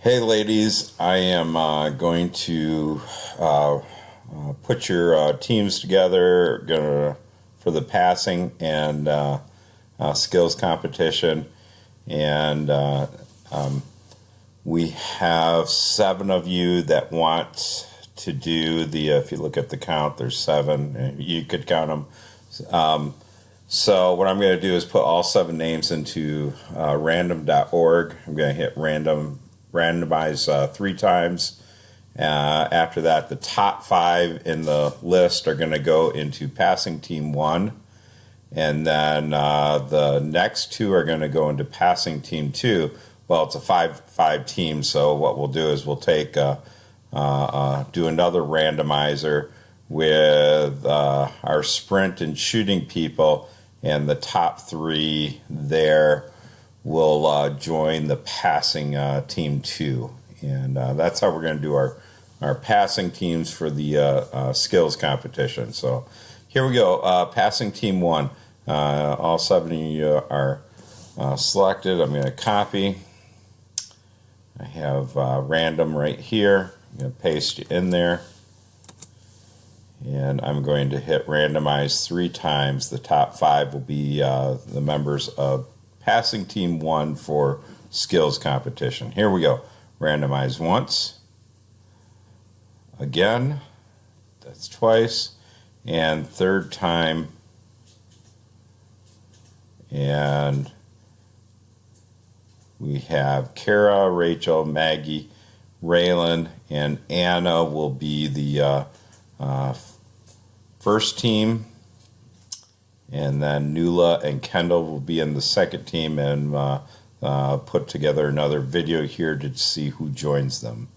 Hey, ladies, I am going to put your teams together for the passing and skills competition. And we have 7 of you that want to do if you look at the count, there's 7. You could count them. So what I'm going to do is put all 7 names into random.org. I'm going to hit randomize 3 times. After that, the top 5 in the list are going to go into passing team 1. And then the next 2 are going to go into passing team 2. Well, it's a 5 team, so what we'll do is we'll take do another randomizer with our sprint and shooting people, and the top 3 there will join the passing team 2. And that's how we're going to do our passing teams for the skills competition. So here we go. Passing team 1. All 7 of you are selected. I'm going to copy. I have random right here. I'm going to paste you in there. And I'm going to hit randomize 3 times. The top 5 will be the members of passing team 1 for skills competition. Here we go. Randomize once. Again. That's twice. And 3rd time. And we have Kara, Rachel, Maggie, Raylan, and Anna will be the first team. And then Nuala and Kendall will be in the second team, and put together another video here to see who joins them.